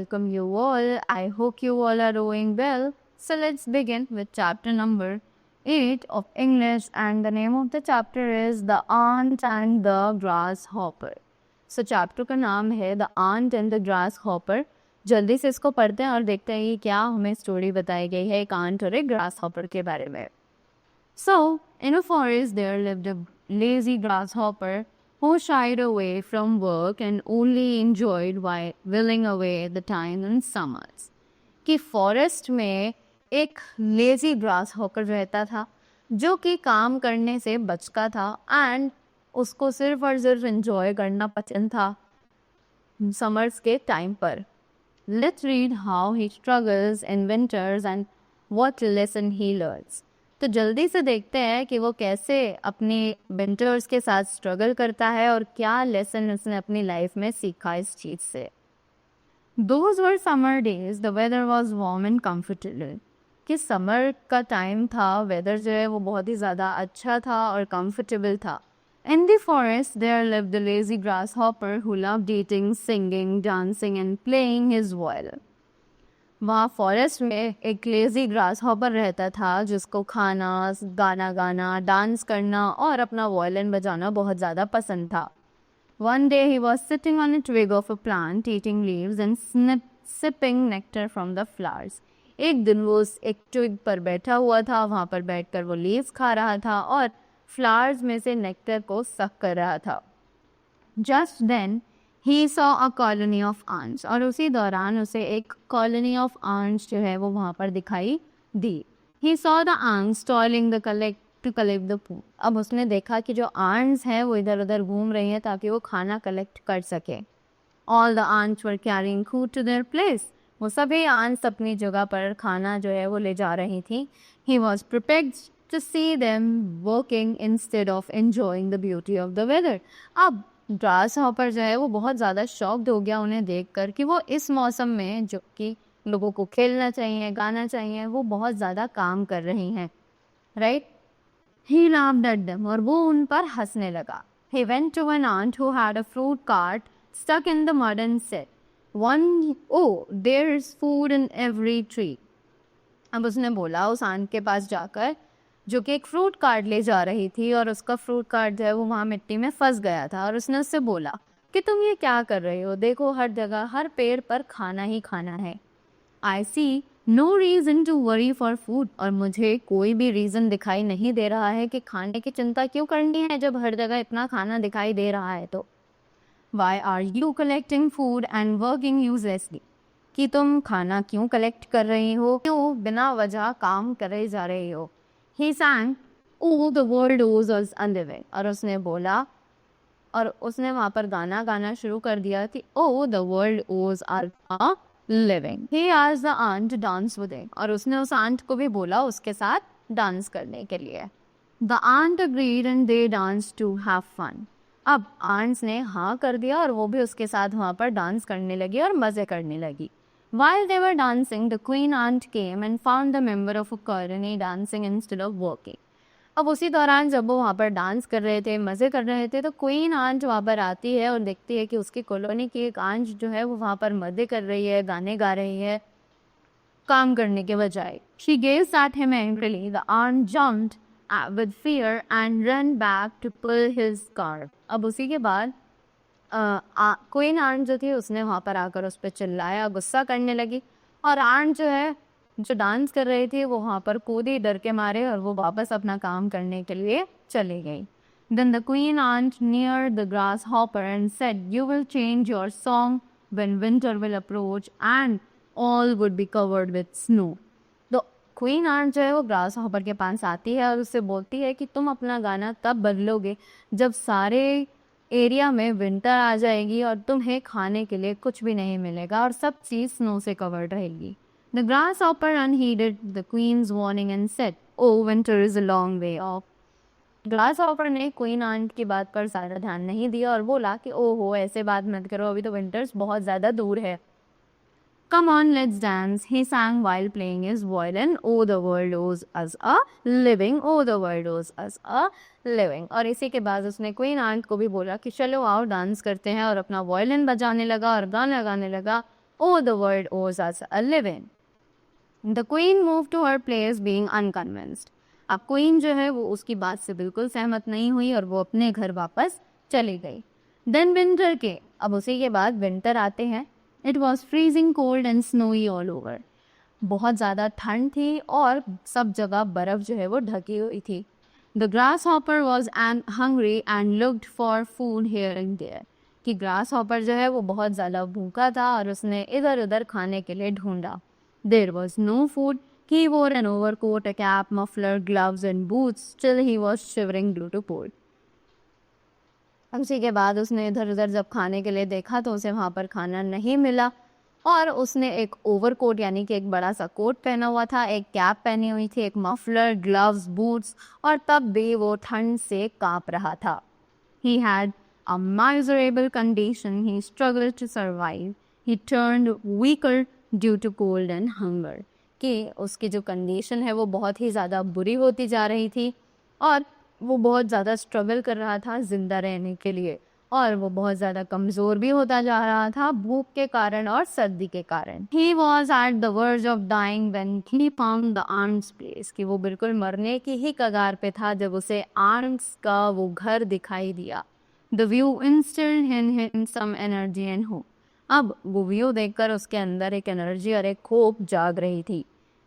welcome you all. I hope you all are doing well. So let's begin with chapter number 8 of English, and the name of the chapter is The Ant and the Grasshopper. So chapter का नाम है The Ant and the Grasshopper. जल्दी से इसको पढ़ते हैं और देखते हैं कि क्या हमें स्टोरी बताई गई है एक आंट और एक ग्रासहॉपर के बारे में. So, in a forest there lived a lazy grasshopper who shied away from work and only enjoyed whiling away the time in summers. कि फॉरेस्ट में एक लेजी ग्रासहॉपर रहता था जो कि काम करने से बचता था एंड उसको सिर्फ और सिर्फ एंजॉय करना पसंद था समर्स के टाइम पर. Let's read how he struggles in winters and what lesson he learns. तो जल्दी से देखते हैं कि वो कैसे अपनी विंटर्स के साथ स्ट्रगल करता है और क्या लेसन उसने अपनी लाइफ में सीखा इस चीज़ से. Those were summer days. The weather was warm and comfortable. कि समर का टाइम था, वेदर जो है वो बहुत ही ज़्यादा अच्छा था और कंफर्टेबल था. In the forest there lived a lazy grasshopper who loved eating, singing, dancing and playing his violin. वहाँ फॉरेस्ट में एक लेजी ग्रासहॉपर रहता था जिसको खाना, गाना गाना, डांस करना और अपना वायलिन बजाना बहुत ज़्यादा पसंद था. One day he was sitting on a twig of a plant, eating leaves and sipping nectar from the flowers. एक दिन वो उस एक ट्विग पर बैठा हुआ था, वहाँ पर बैठकर वो लीव्स खा रहा था और फ्लावर्स में से नेक्टर को सक कर रहा था. Just then he saw a colony of ants. और उसी दौरान उसे एक colony of ants जो है वो वहाँ पर दिखाई दी. He saw the ants toiling to collect the food. अब उसने देखा कि जो ants हैं वो इधर उधर घूम रही हैं ताकि वो खाना कलेक्ट कर सके. All the ants were carrying food to their place. वो सभी ants अपनी जगह पर खाना जो है वो ले जा रही थी. He was prepared to see them working instead of enjoying the beauty of the weather. अब ग्रासहॉपर जो है वो बहुत ज़्यादा शॉक्ड हो गया उन्हें देखकर कि वो इस मौसम में जो कि लोगों को खेलना चाहिए, गाना चाहिए, वो बहुत ज़्यादा काम कर रही हैं, right. He laughed at them. और वो उन पर हंसने लगा. He went to an ant who had a fruit cart stuck in the mud and said, "Oh, there is food in every tree." अब उसने बोला उस आंट के पास जाकर जो कि एक फ्रूट कार्ट ले जा रही थी और उसका फ्रूट कार्ट जो है वो वहाँ मिट्टी में फंस गया था. और उसने उससे बोला कि तुम ये क्या कर रहे हो, देखो हर जगह हर पेड़ पर खाना ही खाना है. I see no reason to worry for food. और मुझे कोई भी रीज़न दिखाई नहीं दे रहा है कि खाने की चिंता क्यों करनी है जब हर जगह इतना खाना दिखाई दे रहा है तो. Why are you collecting food and working uselessly? कि तुम खाना क्यों कलेक्ट कर रही हो, क्यों बिना वजह काम करे जा रही हो. He sang, "Oh, the world owes us a living." और उसने बोला और उसने वहाँ पर गाना गाना शुरू कर दिया कि "Oh, the world owes us a living." He asked the ant to dance with him. और उसने उस आंट को भी बोला उसके साथ डांस करने के लिए. The ant agreed and they danced to have fun. अब आंट्स ने हाँ कर दिया और वो भी उसके साथ वहाँ पर डांस करने लगी और मज़े करने लगी. While they were dancing, the queen ant came and found the member of a colony dancing instead of working. अब उसी दौरान जब वो वहाँ पर डांस कर रहे थे, मज़े कर रहे थे, तो क्वीन आंट वहाँ पर आती है और देखती है कि उसकी कॉलोनी की एक आंट जो है वो वहाँ पर मज़े कर रही है, गाने गा रही है, काम करने के बजाय. She gazed at him angrily. The ant jumped with fear and ran back to pull his scarf. अब उसी के बाद क्वीन आंट जो थी उसने वहाँ पर आकर उस पर चिल्लाया, गुस्सा करने लगी. और आंट जो है जो डांस कर रही थी वो वहाँ पर कूदी डर के मारे और वो वापस अपना काम करने के लिए चली गई. Then the queen ant neared the grasshopper and said, "You will change your song when winter will approach and all would be covered with snow." तो क्वीन आंट जो है वो ग्रासहॉपर के पास आती है और उससे बोलती है कि तुम अपना गाना तब बदलोगे जब सारे एरिया में विंटर आ जाएगी और तुम्हें खाने के लिए कुछ भी नहीं मिलेगा और सब चीज़ स्नो से कवर्ड रहेगी. The grasshopper unheeded the queen's warning and said, "Oh, winter is a long way off." Grasshopper ने क्वीन आंट की बात पर ज़्यादा ध्यान नहीं दिया और बोला कि ओहो ऐसे बात मत करो, अभी तो विंटर्स बहुत ज़्यादा दूर है. Come on, let's dance, he sang while playing his violin. Oh, the world owes us a living. Oh, the world owes us a living. और इसी के बाद उसने क्वीन आंट को भी बोला कि चलो आओ डांस करते हैं और अपना वायलिन बजाने लगा और गाना गाने लगा. Oh, the world owes us a living. The queen moved to her place being unconvinced. अब क्वीन जो है वो उसकी बात से बिल्कुल सहमत नहीं हुई और वो अपने घर वापस चली गई. देन विंटर के, अब उसी के बाद विंटर आते हैं. It was freezing cold and snowy all over. बहुत ज़्यादा ठंड थी और सब जगह बर्फ़ जो है वो ढकी हुई थी. The grasshopper was and hungry and looked for food here and there. कि ग्रास हॉपर जो है वो बहुत ज़्यादा भूखा था और उसने इधर उधर खाने के लिए ढूंढा. There was no food. He wore an overcoat, a cap, muffler, gloves and boots. Still he was shivering due to cold. उसी के बाद उसने इधर उधर जब खाने के लिए देखा तो उसे वहाँ पर खाना नहीं मिला और उसने एक ओवरकोट यानी कि एक बड़ा सा कोट पहना हुआ था, एक कैप पहनी हुई थी, एक मफलर, ग्लव्स, बूट्स और तब भी वो ठंड से काँप रहा था. He had a miserable condition. He struggled to survive. He turned weaker due to cold and hunger. कि उसकी जो कंडीशन है वो बहुत ही ज़्यादा बुरी होती जा रही थी और वो बहुत ज़्यादा स्ट्रगल कर रहा था ज़िंदा रहने के लिए और वो बहुत ज़्यादा कमज़ोर भी होता जा रहा था भूख के कारण और सर्दी के कारण. He was at the verge of dying when he found the aunt's place. कि वो बिल्कुल मरने की ही कगार पे था जब उसे आंट्स का वो घर दिखाई दिया. The view instilled in him some energy and hope. अब वो व्यू देखकर उसके अंदर एक एनर्जी और एक होप जाग रही थी.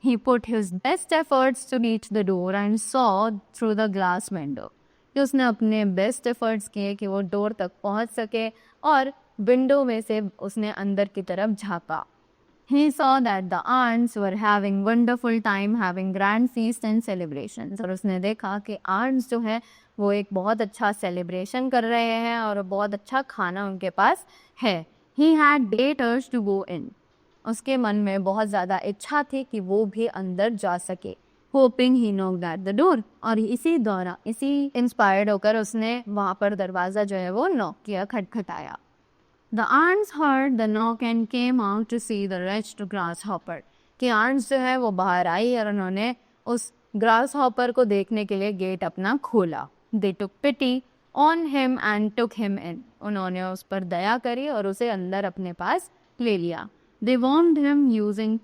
He put his best efforts to reach the door and saw through the glass window. कि उसने अपने बेस्ट एफर्ट्स किए कि वो डोर तक पहुंच सके और विंडो में से उसने अंदर की तरफ झाँका. He saw that the aunts were having wonderful time having grand feast and celebrations. और उसने देखा कि aunts जो है वो एक बहुत अच्छा सेलिब्रेशन कर रहे हैं और बहुत अच्छा खाना उनके पास है. He had great urge to go in. उसके मन में बहुत ज़्यादा इच्छा थी कि वो भी अंदर जा सके. Hoping he knocked at the door. और इसी इंस्पायर्ड होकर उसने वहाँ पर दरवाज़ा जो है वो नॉक किया, खटखटाया. The aunts heard the knock and came out to see the wretched grasshopper. कि aunts जो है वो बाहर आई और उन्होंने उस grasshopper को देखने के लिए गेट अपना खोला. They took pity on him and took him in. उन्होंने उस पर दया करी और उसे अंदर अपने पास ले लिया. They warmed him using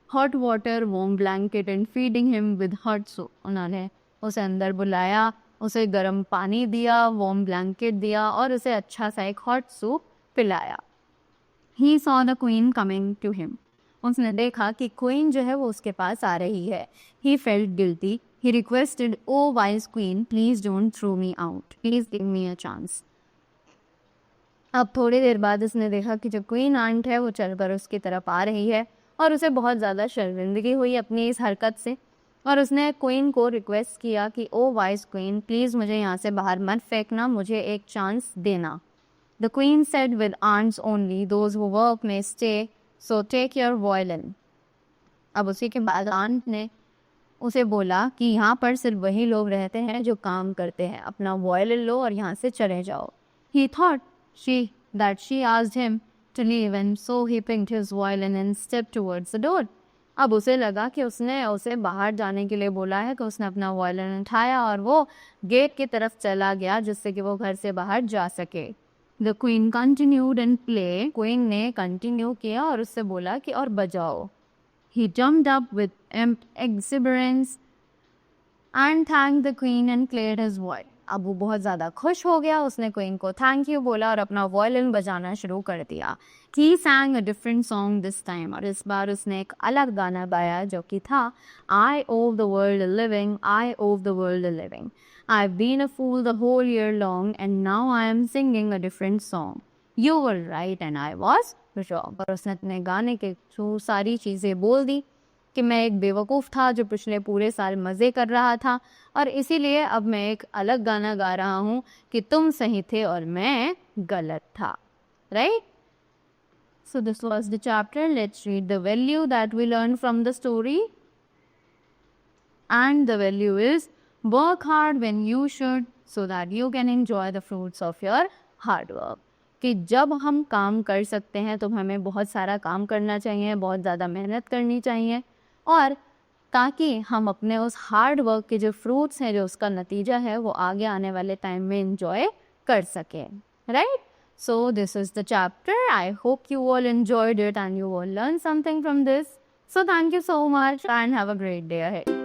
hot water, warm blanket and feeding him with hot soup. उन्होंने उसे अंदर बुलाया, उसे गर्म पानी दिया, warm blanket दिया और उसे अच्छा सा एक hot soup पिलाया. He saw the queen coming to him. उसने देखा कि क्वीन जो है वो उसके पास आ रही है. He felt guilty. He requested, "Oh wise queen, please don't throw me out. Please give me a chance." अब थोड़ी देर बाद उसने देखा कि जो क्वीन आंट है वो चलकर उसकी तरफ आ रही है और उसे बहुत ज़्यादा शर्मिंदगी हुई अपनी इस हरकत से और उसने क्वीन को रिक्वेस्ट किया कि ओ वाइज क्वीन, प्लीज़ मुझे यहाँ से बाहर मत फेंकना, मुझे एक चांस देना. The queen said, with ants only those who work may stay, so take your violin. अब उसी के बाद आंट ने उसे बोला कि यहाँ पर सिर्फ वही लोग रहते हैं जो काम करते हैं, अपना वॉयलिन लो और यहाँ से चले जाओ. He thought that she asked him to leave and so he picked his violin and stepped towards the door. अब उसे लगा कि उसने उसे बाहर जाने के लिए बोला है कि उसने अपना वायलिन उठाया और वो गेट की तरफ चला गया जिससे कि वो घर से बाहर जा सके. The queen continued and play. Queen ने कंटिन्यू किया और उससे बोला कि और बजाओ. He jumped up with exuberance and thanked the queen and cleared his voice. अब वो बहुत ज़्यादा खुश हो गया, उसने क्वीन को थैंक यू बोला और अपना वॉयलिन बजाना शुरू कर दिया. He sang a different song this time. और इस बार उसने एक अलग गाना गाया जो कि था I owe the world a living, I owe the world a living. I've been a fool the whole year long and now I am singing a different song. You were right and I was wrong. और उसने अपने गाने के through सारी चीज़ें बोल दी कि मैं एक बेवकूफ़ था जो पिछले पूरे साल मज़े कर रहा था और इसीलिए अब मैं एक अलग गाना गा रहा हूँ कि तुम सही थे और मैं गलत था. Right? So this was the chapter. Let's read the value that we learned from the story. And the value is work hard when you should so that you can enjoy the fruits of your hard work. कि जब हम काम कर सकते हैं तो हमें बहुत सारा काम करना चाहिए, बहुत ज़्यादा मेहनत करनी चाहिए और ताकि हम अपने उस हार्ड वर्क के जो फ्रूट्स हैं, जो उसका नतीजा है, वो आगे आने वाले टाइम में एंजॉय कर सकें. Right? So this is the chapter. I hope you all enjoyed it and you all learned something from this. So thank you so much and have a great day ahead.